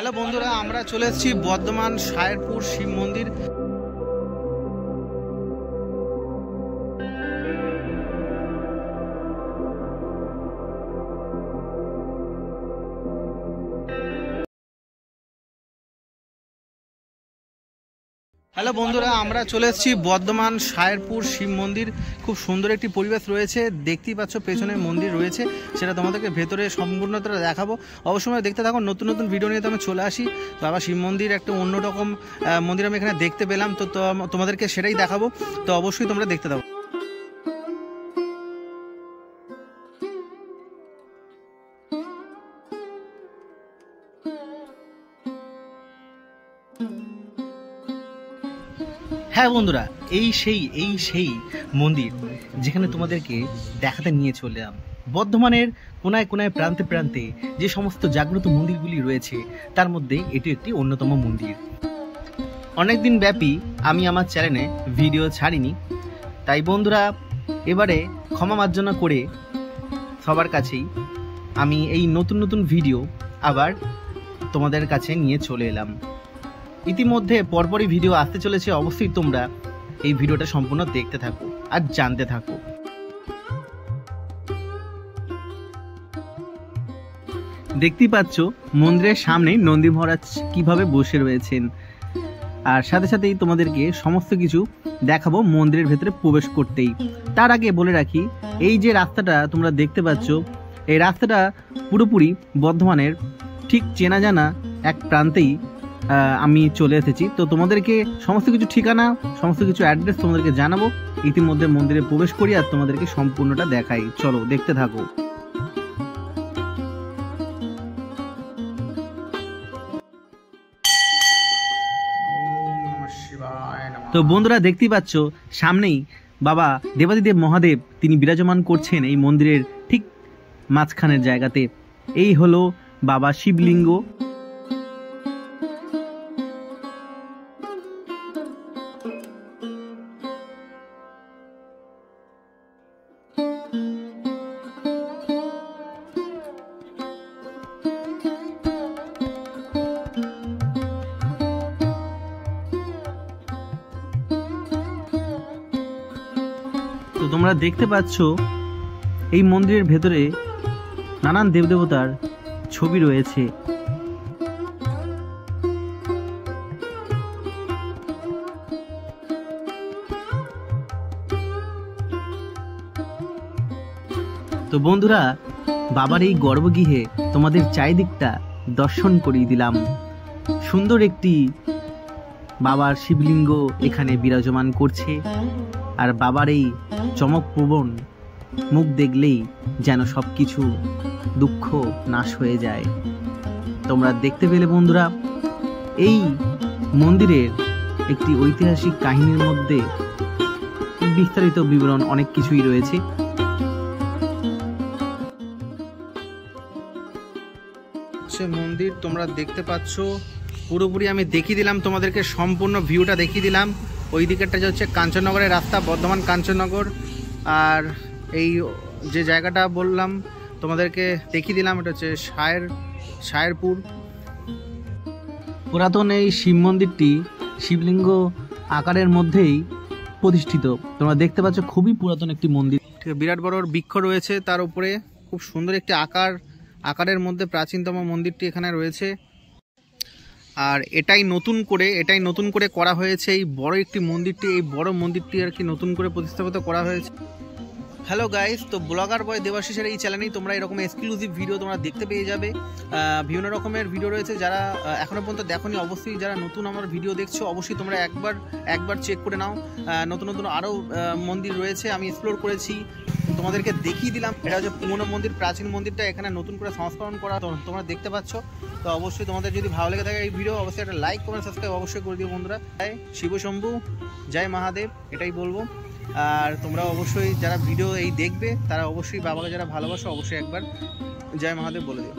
Hello বন্ধুরা, আমরা চলে এসেছি বর্ধমান সায়েরপুর শিব মন্দির। হ্যালো বন্ধুরা, আমরা চলে এসেছি বর্ধমান সায়েরপুর শিব মন্দির। খুব সুন্দর একটি পরিবেশ রয়েছে, দেখতেই পাচ্ছ পেছনে মন্দির রয়েছে, সেটা তোমাদেরকে ভেতরে সম্পূর্ণতা দেখাবো। অবশ্যই দেখতে থাকো, নতুন নতুন ভিডিও নিয়ে তো আমি চলে আসি। তো আবার শিব মন্দির একটা অন্যরকম মন্দির আমি এখানে দেখতে পেলাম, তো তোমাদেরকে সেটাই দেখাবো। তো অবশ্যই তোমরা দেখতে থাকো। হ্যাঁ বন্ধুরা, এই সেই মন্দির যেখানে তোমাদেরকে দেখাতে নিয়ে চললাম। বর্ধমানের কোনায় কোনায় প্রান্তে প্রান্তে যে সমস্ত জাগ্রত মন্দিরগুলি রয়েছে তার মধ্যে এটি একটি অন্যতম মন্দির। অনেকদিন ব্যাপী আমি আমার চ্যানেলে ভিডিও ছাড়িনি, তাই বন্ধুরা এবারে ক্ষমা মার্জনা করে সবার কাছেই আমি এই নতুন নতুন ভিডিও আবার তোমাদের কাছে নিয়ে চলে এলাম। ইতিমধ্যে পরপরই ভিডিও আসতে চলেছে, অবশ্যই তোমরা এই ভিডিওটা সম্পূর্ণ দেখতে থাকো আর জানতে থাকো। দেখতেই পাচ্ছ মন্দিরের সামনে নন্দী মহারাজ কিভাবে বসে রয়েছেন, আর সাথে সাথেই তোমাদেরকে সমস্ত কিছু দেখাবো মন্দিরের ভেতরে প্রবেশ করতেই। তার আগে বলে রাখি, এই যে রাস্তাটা তোমরা দেখতে পাচ্ছ, এই রাস্তাটা পুরোপুরি বর্ধমানের ঠিক চেনা জানা এক প্রান্তেই আমি চলে এসেছি। তো তোমাদেরকে সমস্ত কিছু ঠিকানা, সমস্ত কিছু অ্যাড্রেস তোমাদেরকে জানাবো। ইতিমধ্যে মন্দিরে প্রবেশ করি আর তোমাদেরকে সম্পূর্ণটা দেখাই, চলো দেখতে থাকো। তো বন্ধুরা দেখতেই পাচ্ছ সামনেই বাবা দেবাদিদেব মহাদেব তিনি বিরাজমান করছেন এই মন্দিরের ঠিক মাঝখানের জায়গাতে। এই হলো বাবা শিবলিঙ্গ। তো তোমরা দেখতে পাচ্ছ এই মন্দিরের ভেতরে নানান দেবদেবতার ছবি রয়েছে। তো বন্ধুরা বাবার এই গর্ভগৃহে তোমাদের চারিদিকটা দর্শন করিয়ে দিলাম। সুন্দর একটি বাবার শিবলিঙ্গ এখানে বিরাজমান করছে, আর বাবার এই চমকপ্রবণ মুখ দেখলেই যেন সবকিছু দুঃখ নাশ হয়ে যায়। তোমরা দেখতে পেলে বন্ধুরা, এই মন্দিরের একটি ঐতিহাসিক কাহিনীর মধ্যে বিস্তারিত বিবরণ অনেক কিছুই রয়েছে। মন্দির তোমরা দেখতে পাচ্ছ পুরোপুরি আমি দেখিয়ে দিলাম তোমাদেরকে, সম্পূর্ণ ভিউটা দেখিয়ে দিলাম। ওই দিকেরটা যে হচ্ছে কাঞ্চননগরের রাস্তা, বর্ধমান কাঞ্চননগর, আর এই যে জায়গাটা বললাম তোমাদেরকে দেখিয়ে দিলাম, এটা হচ্ছে সায়েরপুর। পুরাতন এই শিব মন্দিরটি শিবলিঙ্গ আকারের মধ্যেই প্রতিষ্ঠিত। তোমরা দেখতে পাচ্ছ খুবই পুরাতন একটি মন্দির, ঠিক আছে। বিরাট বড় বৃক্ষ রয়েছে, তার উপরে খুব সুন্দর একটি আকারের মধ্যে প্রাচীনতম মন্দিরটি এখানে রয়েছে। আর এটাই নতুন করে করা হয়েছে এই বড় একটি মন্দিরটি, এই বড় মন্দিরটি আর কি নতুন করে প্রতিস্থাপিত করা হয়েছে। হ্যালো গাইস, তো ব্লগার বয় দেবাশিসের এই চ্যানেলেই তোমরা এরকম এক্সক্লুসিভ ভিডিও তোমরা দেখতে পেয়ে যাবে। বিভিন্ন রকমের ভিডিও রয়েছে, যারা এখনও পর্যন্ত দেখোনি অবশ্যই, যারা নতুন আমার ভিডিও দেখছো অবশ্যই তোমরা একবার চেক করে নাও। নতুন নতুন আরও মন্দির রয়েছে, আমি এক্সপ্লোর করেছি, তোমাদেরকে দেখিয়ে দিলাম। এটা হচ্ছে পুরনো মন্দির, প্রাচীন মন্দিরটা এখানে নতুন করে সংস্করণ করা তোমরা দেখতে পাচ্ছ। তো অবশ্যই তোমাদের যদি ভালো লেগে থাকে এই ভিডিও, অবশ্যই একটা লাইক কমেন্ট সাবস্ক্রাইব অবশ্যই করে দিও বন্ধুরা। জয় শিব শম্ভু, জয় মহাদেব, এটাই বলবো। আর তোমরা অবশ্যই যারা ভিডিও এই দেখবে তারা অবশ্যই বাবাকে যারা ভালোবাসো অবশ্যই একবার জয় মহাদেব বলে দিও।